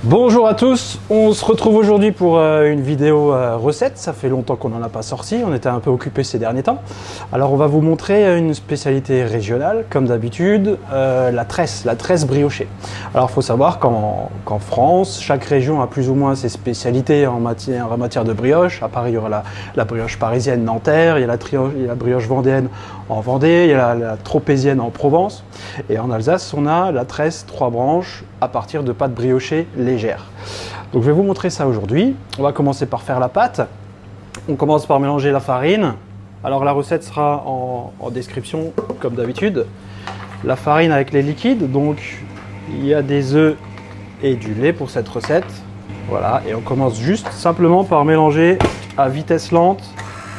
Bonjour à tous, on se retrouve aujourd'hui pour une vidéo recette. Ça fait longtemps qu'on n'en a pas sorti, on était un peu occupés ces derniers temps. Alors on va vous montrer une spécialité régionale, comme d'habitude, la tresse briochée. Alors il faut savoir qu'en France, chaque région a plus ou moins ses spécialités en matière de brioche. À Paris, il y aura la brioche parisienne nanterre, il y a la brioche vendéenne en Vendée, il y a la tropézienne en Provence. Et en Alsace, on a la tresse 3 branches à partir de pâte briochée légère. Donc je vais vous montrer ça aujourd'hui. On va commencer par faire la pâte. On commence par mélanger la farine. Alors la recette sera en description comme d'habitude. La farine avec les liquides, donc il y a des œufs et du lait pour cette recette. Voilà, et on commence juste simplement par mélanger à vitesse lente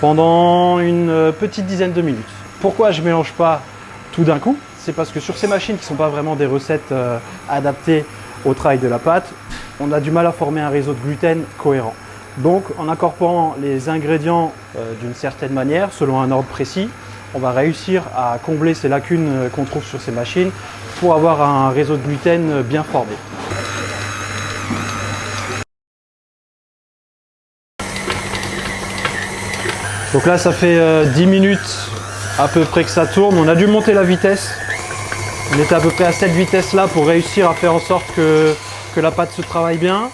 pendant une petite dizaine de minutes. Pourquoi je ne mélange pas tout d'un coup? C'est parce que sur ces machines qui ne sont pas vraiment des recettes adaptées au travail de la pâte, on a du mal à former un réseau de gluten cohérent. Donc en incorporant les ingrédients d'une certaine manière, selon un ordre précis, on va réussir à combler ces lacunes qu'on trouve sur ces machines pour avoir un réseau de gluten bien formé. Donc là ça fait 10 minutes à peu près que ça tourne, on a dû monter la vitesse. On était à peu près à cette vitesse-là pour réussir à faire en sorte que la pâte se travaille bien.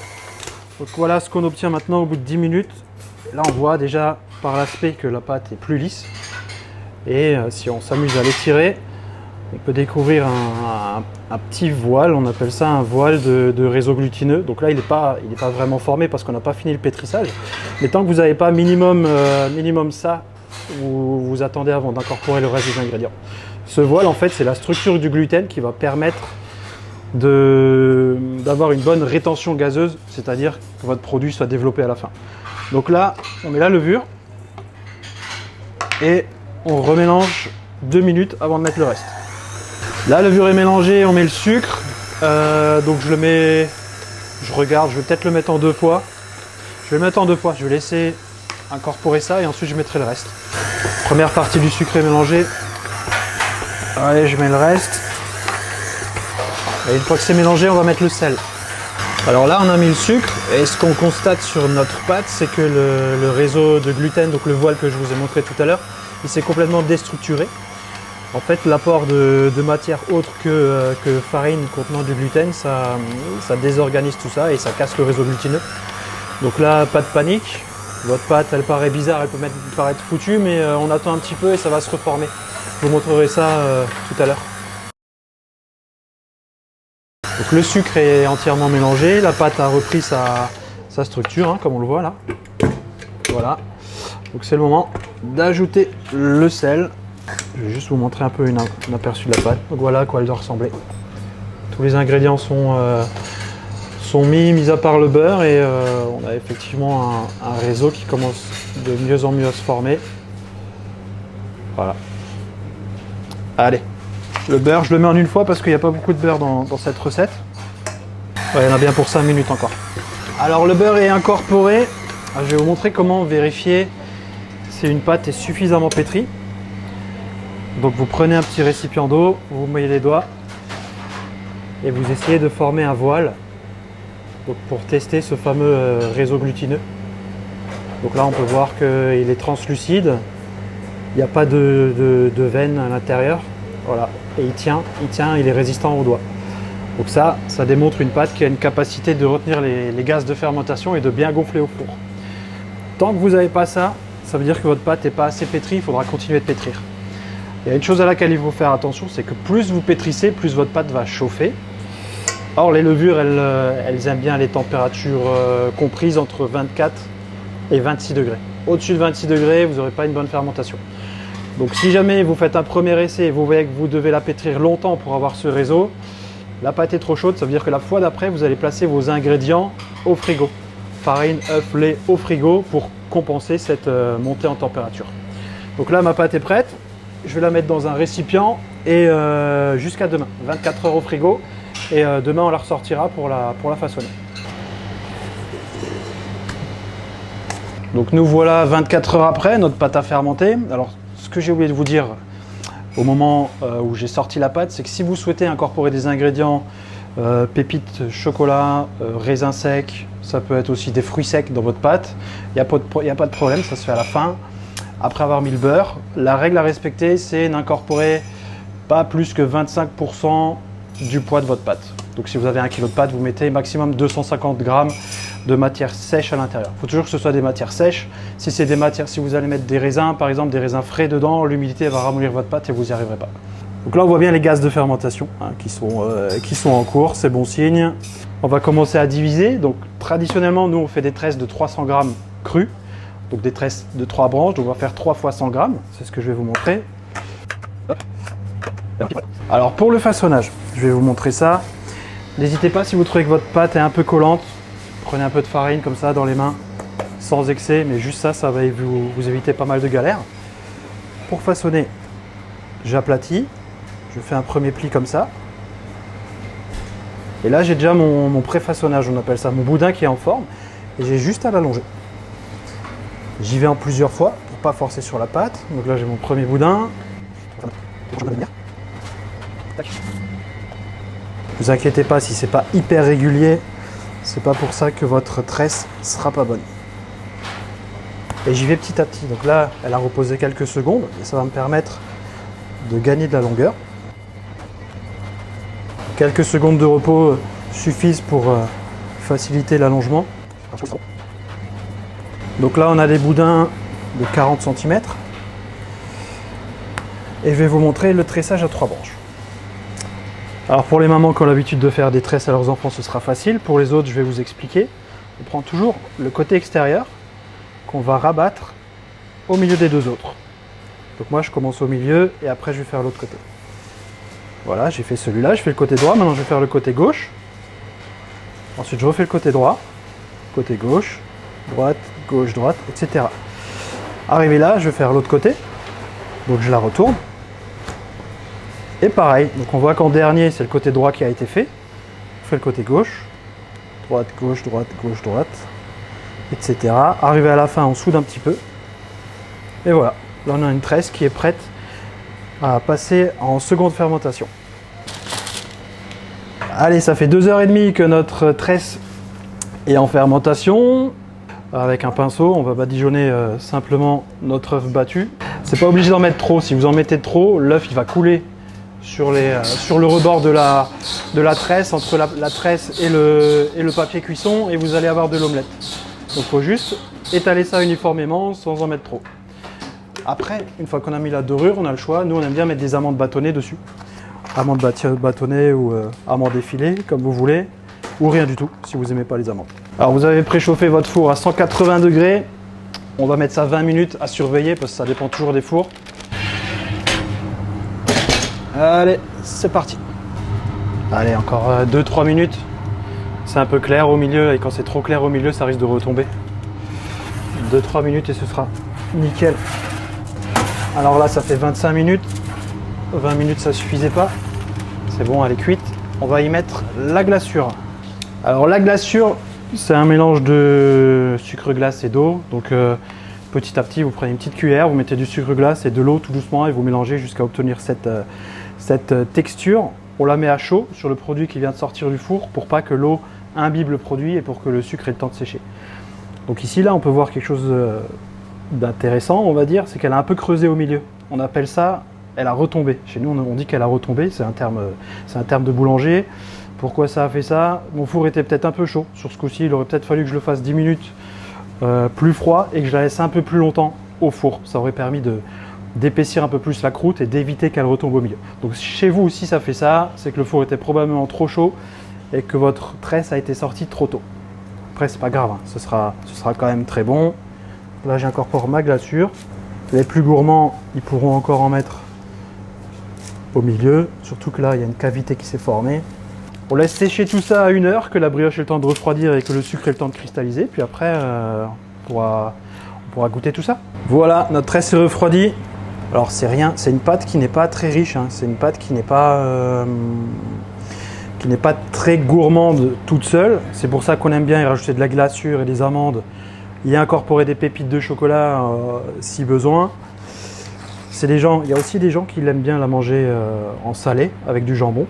Donc voilà ce qu'on obtient maintenant au bout de 10 minutes. Là on voit déjà par l'aspect que la pâte est plus lisse. Et si on s'amuse à l'étirer, on peut découvrir un petit voile, on appelle ça un voile de réseau glutineux. Donc là il n'est pas vraiment formé parce qu'on n'a pas fini le pétrissage. Mais tant que vous n'avez pas minimum ça, vous attendez avant d'incorporer le reste des ingrédients. Ce voile, en fait, c'est la structure du gluten qui va permettre d'avoir une bonne rétention gazeuse, c'est-à-dire que votre produit soit développé à la fin. Donc là, on met la levure et on remélange 2 minutes avant de mettre le reste. La levure est mélangée, on met le sucre. Donc je regarde, je vais peut-être le mettre en 2 fois. Je vais le mettre en 2 fois, je vais laisser incorporer ça et ensuite je mettrai le reste. Première partie du sucre est mélangée. Allez, je mets le reste. Et une fois que c'est mélangé, on va mettre le sel. Alors là, on a mis le sucre. Et ce qu'on constate sur notre pâte, c'est que le réseau de gluten, donc le voile que je vous ai montré tout à l'heure, il s'est complètement déstructuré. En fait, l'apport de matière autre que farine contenant du gluten, ça désorganise tout ça et ça casse le réseau glutineux. Donc là, pas de panique. Votre pâte, elle paraît bizarre, elle peut paraître foutue, mais on attend un petit peu et ça va se reformer. Je vous montrerai ça tout à l'heure. Donc le sucre est entièrement mélangé, la pâte a repris sa structure, comme on le voit là. Voilà. Donc c'est le moment d'ajouter le sel. Je vais juste vous montrer un peu un aperçu de la pâte. Donc voilà à quoi elle doit ressembler. Tous les ingrédients sont mis à part le beurre et on a effectivement un réseau qui commence de mieux en mieux à se former. Voilà. Allez, le beurre, je le mets en une fois parce qu'il n'y a pas beaucoup de beurre dans cette recette. Ouais, il y en a bien pour 5 minutes encore. Alors le beurre est incorporé. Je vais vous montrer comment vérifier si une pâte est suffisamment pétrie. Donc vous prenez un petit récipient d'eau, vous mouillez les doigts et vous essayez de former un voile donc pour tester ce fameux réseau glutineux. Donc là on peut voir qu'il est translucide. Il n'y a pas de veine à l'intérieur, voilà, et il tient, il est résistant aux doigts. Donc ça démontre une pâte qui a une capacité de retenir les gaz de fermentation et de bien gonfler au four. Tant que vous n'avez pas ça, ça veut dire que votre pâte n'est pas assez pétrie, il faudra continuer de pétrir. Il y a une chose à laquelle il faut faire attention, c'est que plus vous pétrissez, plus votre pâte va chauffer. Or les levures, elles aiment bien les températures comprises entre 24 et 26 degrés. Au-dessus de 26 degrés, vous n'aurez pas une bonne fermentation. Donc si jamais vous faites un premier essai et vous voyez que vous devez la pétrir longtemps pour avoir ce réseau, la pâte est trop chaude, ça veut dire que la fois d'après, vous allez placer vos ingrédients au frigo. Farine, œuf, lait au frigo pour compenser cette montée en température. Donc là, ma pâte est prête. Je vais la mettre dans un récipient et jusqu'à demain, 24 heures au frigo. Et demain, on la ressortira pour la façonner. Donc nous voilà 24 heures après, notre pâte a fermenté. Alors ce que j'ai oublié de vous dire au moment où j'ai sorti la pâte, c'est que si vous souhaitez incorporer des ingrédients pépites chocolat, raisins secs, ça peut être aussi des fruits secs dans votre pâte. Il n'y a pas de problème, ça se fait à la fin. Après avoir mis le beurre, la règle à respecter, c'est n'incorporer pas plus que 25% du poids de votre pâte. Donc si vous avez 1 kg de pâte, vous mettez maximum 250 g de matière sèche à l'intérieur. Il faut toujours que ce soit des matières sèches. Si c'est des matières, si vous allez mettre des raisins, par exemple des raisins frais dedans, l'humidité va ramollir votre pâte et vous n'y arriverez pas. Donc là on voit bien les gaz de fermentation qui sont en cours, c'est bon signe. On va commencer à diviser. Donc traditionnellement nous on fait des tresses de 300 g crus. Donc des tresses de 3 branches, donc on va faire 3 fois 100 g, c'est ce que je vais vous montrer. Alors pour le façonnage, je vais vous montrer ça. N'hésitez pas si vous trouvez que votre pâte est un peu collante, prenez un peu de farine comme ça dans les mains, sans excès, mais juste ça, ça va vous éviter pas mal de galères. Pour façonner, j'aplatis, je fais un premier pli comme ça. Et là j'ai déjà mon pré-façonnage, on appelle ça, mon boudin qui est en forme, et j'ai juste à l'allonger. J'y vais en plusieurs fois pour ne pas forcer sur la pâte. Donc là j'ai mon premier boudin. Ne vous inquiétez pas si c'est pas hyper régulier, c'est pas pour ça que votre tresse sera pas bonne. Et j'y vais petit à petit. Donc là elle a reposé quelques secondes et ça va me permettre de gagner de la longueur. Quelques secondes de repos suffisent pour faciliter l'allongement. Donc là on a des boudins de 40 cm et je vais vous montrer le tressage à 3 branches. Alors pour les mamans qui ont l'habitude de faire des tresses à leurs enfants, ce sera facile. Pour les autres, je vais vous expliquer. On prend toujours le côté extérieur qu'on va rabattre au milieu des deux autres. Donc moi je commence au milieu et après je vais faire l'autre côté. Voilà, j'ai fait celui-là, je fais le côté droit, maintenant je vais faire le côté gauche. Ensuite je refais le côté droit, côté gauche, droite, gauche, droite, etc. Arrivé là, je vais faire l'autre côté, donc je la retourne. Et pareil, donc on voit qu'en dernier, c'est le côté droit qui a été fait. On fait le côté gauche, droite, gauche, droite, gauche, droite, etc. Arrivé à la fin, on soude un petit peu. Et voilà, là on a une tresse qui est prête à passer en seconde fermentation. Allez, ça fait 2h30 que notre tresse est en fermentation. Avec un pinceau, on va badigeonner simplement notre œuf battu. C'est pas obligé d'en mettre trop. Si vous en mettez trop, l'œuf il va couler sur le rebord de la tresse, entre la tresse et le papier cuisson, et vous allez avoir de l'omelette. Donc il faut juste étaler ça uniformément sans en mettre trop. Après, une fois qu'on a mis la dorure, on a le choix. Nous on aime bien mettre des amandes bâtonnées dessus. Amandes bâtonnées ou amandes effilées, comme vous voulez. Ou rien du tout, si vous n'aimez pas les amandes. Alors vous avez préchauffé votre four à 180 degrés. On va mettre ça 20 minutes à surveiller parce que ça dépend toujours des fours. Allez, c'est parti. Allez, encore 2-3 minutes. C'est un peu clair au milieu et quand c'est trop clair au milieu, ça risque de retomber. 2-3 minutes et ce sera nickel. Alors là, ça fait 25 minutes. 20 minutes, ça suffisait pas. C'est bon, elle est cuite. On va y mettre la glaçure. Alors la glaçure, c'est un mélange de sucre glace et d'eau. Donc petit à petit, vous prenez une petite cuillère, vous mettez du sucre glace et de l'eau tout doucement et vous mélangez jusqu'à obtenir cette texture. On la met à chaud sur le produit qui vient de sortir du four pour pas que l'eau imbibe le produit et pour que le sucre ait le temps de sécher. Donc ici, là, on peut voir quelque chose d'intéressant, on va dire, c'est qu'elle a un peu creusé au milieu. On appelle ça, elle a retombé. Chez nous, on dit qu'elle a retombé, c'est un terme de boulanger. Pourquoi ça a fait ça? Mon four était peut-être un peu chaud. Sur ce coup-ci, il aurait peut-être fallu que je le fasse 10 minutes plus froid et que je la laisse un peu plus longtemps au four. Ça aurait permis d'épaissir un peu plus la croûte et d'éviter qu'elle retombe au milieu. Donc chez vous aussi ça fait ça, c'est que le four était probablement trop chaud et que votre tresse a été sortie trop tôt. Après c'est pas grave, hein. Ce sera quand même très bon. Là j'incorpore ma glaçure. Les plus gourmands, ils pourront encore en mettre au milieu, surtout que là il y a une cavité qui s'est formée. On laisse sécher tout ça à 1 heure, que la brioche ait le temps de refroidir et que le sucre ait le temps de cristalliser, puis après on pourra goûter tout ça. Voilà, notre tresse est refroidie. Alors c'est rien, c'est une pâte qui n'est pas très riche, hein. C'est une pâte qui n'est pas très gourmande toute seule. C'est pour ça qu'on aime bien y rajouter de la glaçure et des amandes, y incorporer des pépites de chocolat si besoin. Il y a aussi des gens qui aiment bien la manger en salé avec du jambon.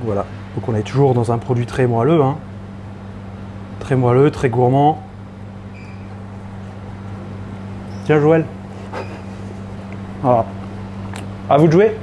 Voilà, Donc on est toujours dans un produit très moelleux, hein. Très moelleux, très gourmand. Tiens Joël. Voilà. À vous de jouer.